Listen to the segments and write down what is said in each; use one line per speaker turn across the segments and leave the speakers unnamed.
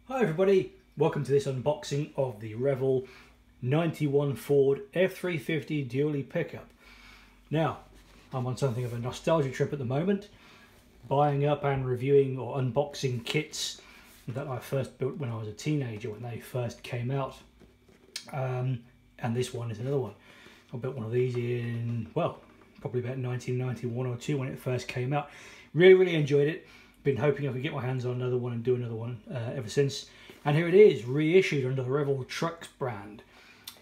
Hi everybody, welcome to this unboxing of the Revell 91 Ford F-350 Duallie pickup. Now, I'm on something of a nostalgia trip at the moment, buying up and reviewing or unboxing kits that I first built when I was a teenager, when they first came out. And this one is another one. I built one of these in, well, probably about 1991 or 2 when it first came out. Really enjoyed it. Been hoping I could get my hands on another one and do another one ever since. And here it is, reissued under the Revell Trucks brand.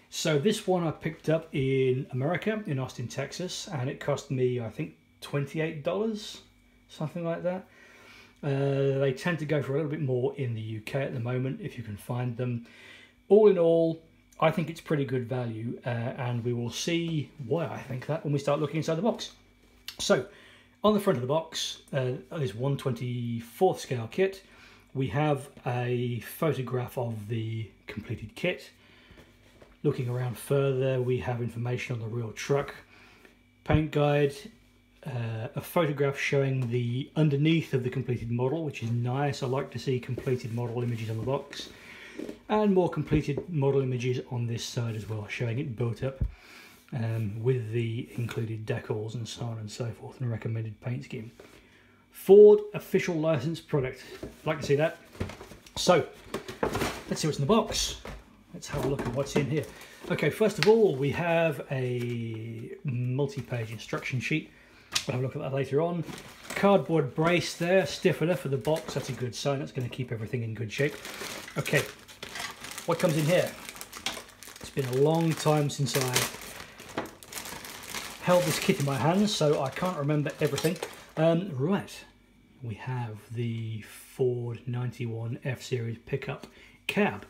So this one I picked up in America, in Austin, Texas, and it cost me, I think, $28, something like that. They tend to go for a little bit more in the UK at the moment, if you can find them. All in all, I think it's pretty good value, and we will see why I think that when we start looking inside the box. So, on the front of the box, this 1/24th scale kit, we have a photograph of the completed kit. Looking around further, we have information on the real truck, paint guide, a photograph showing the underneath of the completed model, which is nice. I like to see completed model images on the box, and more completed model images on this side as well, showing it built up. With the included decals and so on and so forth, and a recommended paint scheme. Ford official licensed product. Like to see that. So let's see what's in the box. Let's have a look at what's in here. Okay, first of all, we have a multi-page instruction sheet. We'll have a look at that later on. Cardboard brace there, stiffener for the box. That's a good sign. That's going to keep everything in good shape. Okay, what comes in here? It's been a long time since I held this kit in my hands, so I can't remember everything. Right, we have the Ford 91 F-Series pickup cab.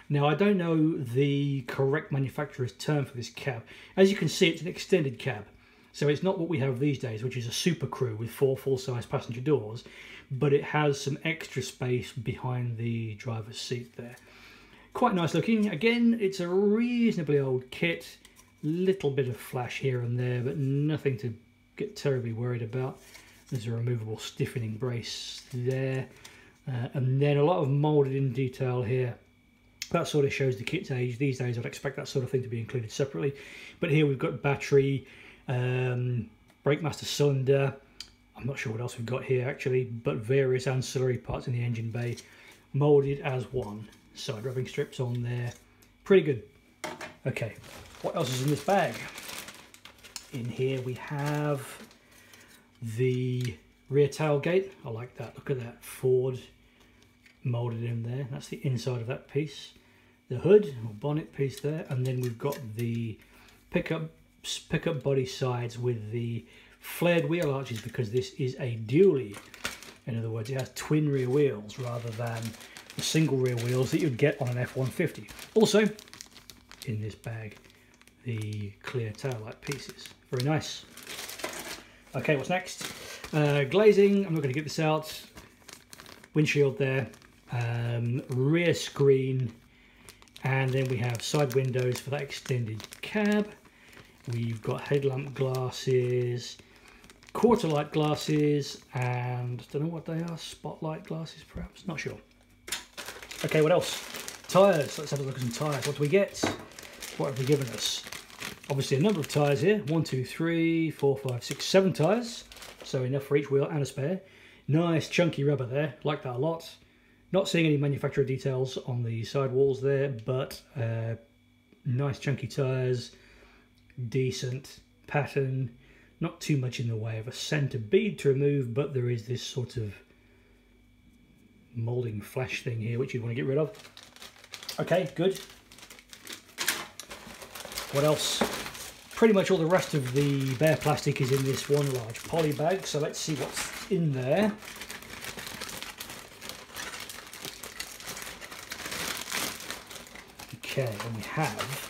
Now, I don't know the correct manufacturer's term for this cab. As you can see, it's an extended cab. So it's not what we have these days, which is a super crew with 4 full-size passenger doors, but it has some extra space behind the driver's seat there. Quite nice looking. Again, it's a reasonably old kit. Little bit of flash here and there, but nothing to get terribly worried about. There's a removable stiffening brace there, and then a lot of molded in detail here. That sort of shows the kit's age. These days I'd expect that sort of thing to be included separately, but here we've got battery, brake master cylinder. I'm not sure what else we've got here actually, but various ancillary parts in the engine bay molded as one. Side rubbing strips on there. Pretty good. Okay, what else is in this bag? In here we have the rear tailgate. I like that. Look at that. Ford molded in there. That's the inside of that piece. The hood or bonnet piece there, and then we've got the pickup body sides with the flared wheel arches, because this is a duallie. In other words, it has twin rear wheels rather than the single rear wheels that you'd get on an F-150. Also, in this bag, the clear tail light pieces. Very nice. Okay, what's next? Glazing. I'm not going to get this out. Windshield there. Rear screen. And then we have side windows for that extended cab. We've got headlamp glasses, quarter light glasses, and I don't know what they are. Spotlight glasses, perhaps? Not sure. Okay, what else? Tyres. Let's have a look at some tyres. What do we get? What have they given us? Obviously a number of tyres here. 1, 2, 3, 4, 5, 6, 7 tyres. So enough for each wheel and a spare. Nice chunky rubber there. Like that a lot. Not seeing any manufacturer details on the sidewalls there, but nice chunky tyres. Decent pattern. Not too much in the way of a centre bead to remove, but there is this sort of moulding flash thing here which you'd want to get rid of. Okay, good. What else? Pretty much all the rest of the bare plastic is in this one large poly bag, so let's see what's in there. Okay, and we have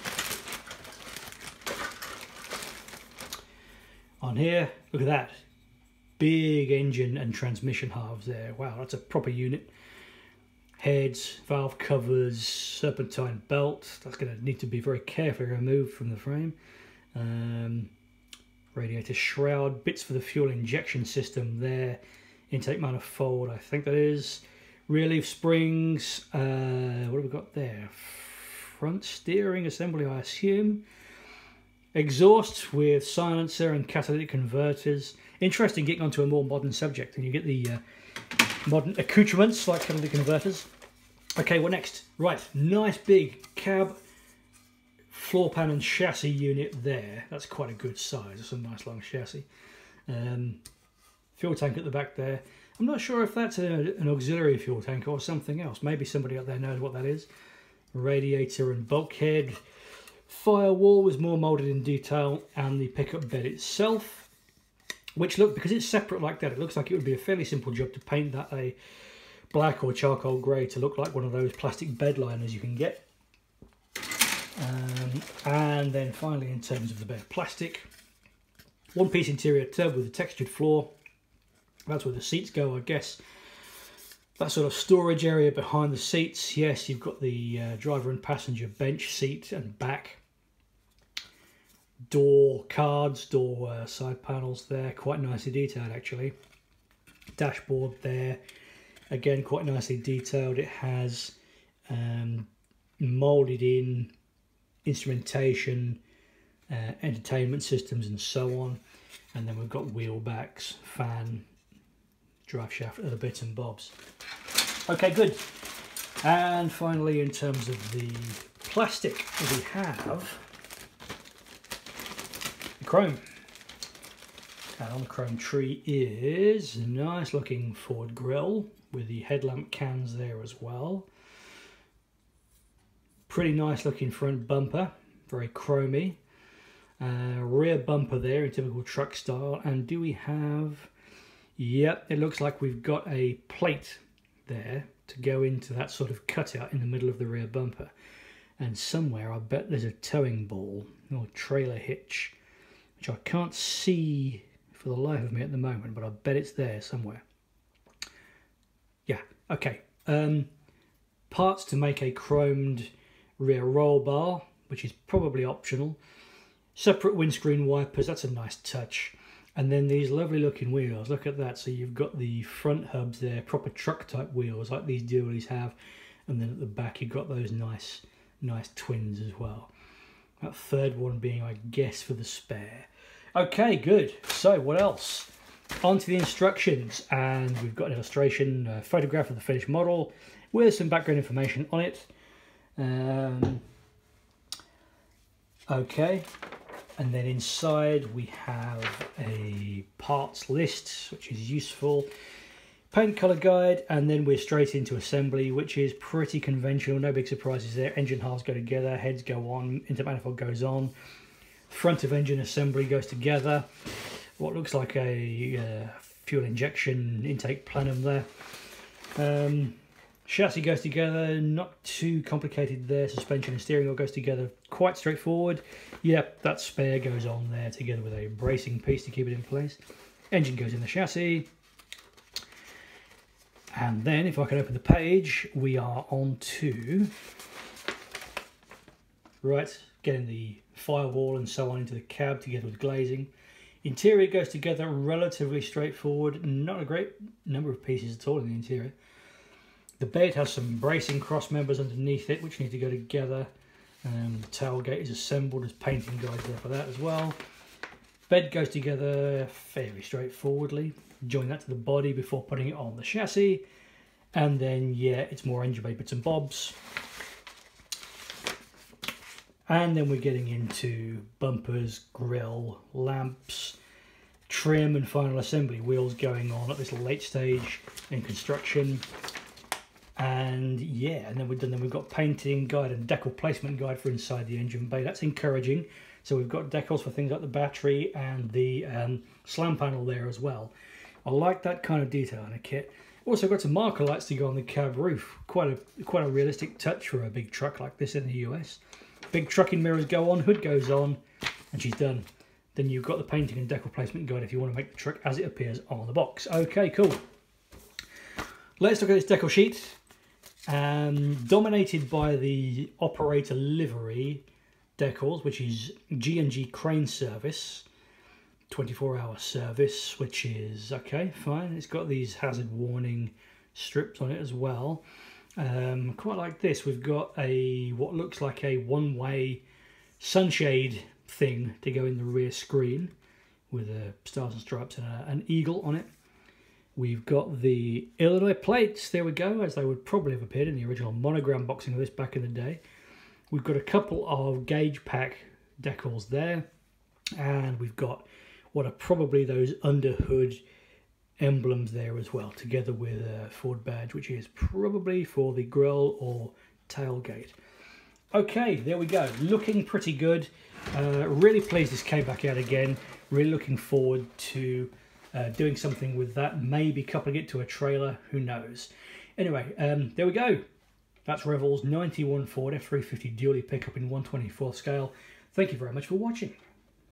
on here, look at that, big engine and transmission halves there. Wow, that's a proper unit. Heads, valve covers, serpentine belt. That's going to need to be very carefully removed from the frame. Radiator shroud, bits for the fuel injection system there. Intake manifold, I think that is. rear leaf springs. What have we got there? Front steering assembly, I assume. Exhaust with silencer and catalytic converters. Interesting, getting onto a more modern subject, and you get the modern accoutrements like catalytic converters. Okay, what next? Right, nice big cab, floor pan and chassis unit there. That's quite a good size. It's a nice long chassis. Fuel tank at the back there. I'm not sure if that's an auxiliary fuel tank or something else. Maybe somebody out there knows what that is. Radiator and bulkhead. Firewall was more moulded in detail, and the pickup bed itself, which look, because it's separate like that, it looks like it would be a fairly simple job to paint that a black or charcoal grey to look like one of those plastic bed liners you can get. And then finally, in terms of the bed, plastic, one-piece interior tub with a textured floor. That's where the seats go, I guess. That sort of storage area behind the seats. Yes, you've got the driver and passenger bench seat and back. Door cards, door side panels there, quite nicely detailed actually. Dashboard there, again quite nicely detailed. It has moulded in instrumentation, entertainment systems and so on. And then we've got wheel backs, fan, drive shaft, other bits and bobs. Okay, good. And finally, in terms of the plastic, we have the chrome. And on the chrome tree is a nice looking Ford grille with the headlamp cans there as well. Pretty nice looking front bumper, very chromy. Rear bumper there in typical truck style. And do we have... Yep, it looks like we've got a plate there to go into that sort of cutout in the middle of the rear bumper. And somewhere I bet there's a towing ball or trailer hitch, which I can't see for the life of me at the moment, but I bet it's there somewhere. Yeah, okay. Parts to make a chromed rear roll bar, which is probably optional. Separate windscreen wipers, that's a nice touch. And then these lovely looking wheels, look at that. So you've got the front hubs there, proper truck type wheels like these Duallies have. And then at the back you've got those nice twins as well. That third one being, I guess, for the spare. Okay, good. So what else? On to the instructions. And we've got an illustration, a photograph of the finished model with some background information on it. Okay. And then inside we have a parts list, which is useful. Paint colour guide, and then we're straight into assembly, which is pretty conventional, no big surprises there. Engine halves go together, heads go on, intermanifold goes on. Front of engine assembly goes together. What looks like a fuel injection intake plenum there. Chassis goes together, not too complicated there. Suspension and steering wheel goes together, quite straightforward. Yep, that spare goes on there together with a bracing piece to keep it in place. Engine goes in the chassis. And then, if I can open the page, we are on to... Right, getting the firewall and so on into the cab together with glazing. Interior goes together relatively straightforward, not a great number of pieces at all in the interior. The bed has some bracing cross members underneath it which need to go together. The tailgate is assembled, as painting guides there for that as well. Bed goes together fairly straightforwardly. Join that to the body before putting it on the chassis. And then, yeah, it's more engine bay bits and bobs. And then we're getting into bumpers, grille, lamps, trim and final assembly. Wheels going on at this late stage in construction. And yeah, and then we've got painting guide and decal placement guide for inside the engine bay. That's encouraging. So we've got decals for things like the battery and the slam panel there as well. I like that kind of detail in a kit. Also got some marker lights to go on the cab roof. Quite a realistic touch for a big truck like this in the US. Big trucking mirrors go on, hood goes on, and she's done. Then you've got the painting and decal placement guide if you want to make the truck as it appears on the box. Okay, cool. Let's look at this decal sheet. Dominated by the operator livery decals, which is G&G crane service, 24-hour service, which is okay, fine. It's got these hazard warning strips on it as well. Quite like this. We've got a what looks like a one-way sunshade thing to go in the rear screen with stars and stripes and an eagle on it. We've got the Illinois plates, there we go, as they would probably have appeared in the original monogram boxing of this back in the day. We've got a couple of gauge pack decals there, and we've got what are probably those underhood emblems there as well, together with a Ford badge, which is probably for the grille or tailgate. Okay, there we go, looking pretty good. Really pleased this came back out again. Really looking forward to doing something with that, maybe coupling it to a trailer, who knows. Anyway, there we go. That's Revell's 91 Ford F-350 Duallie pickup in 1/24 scale. Thank you very much for watching.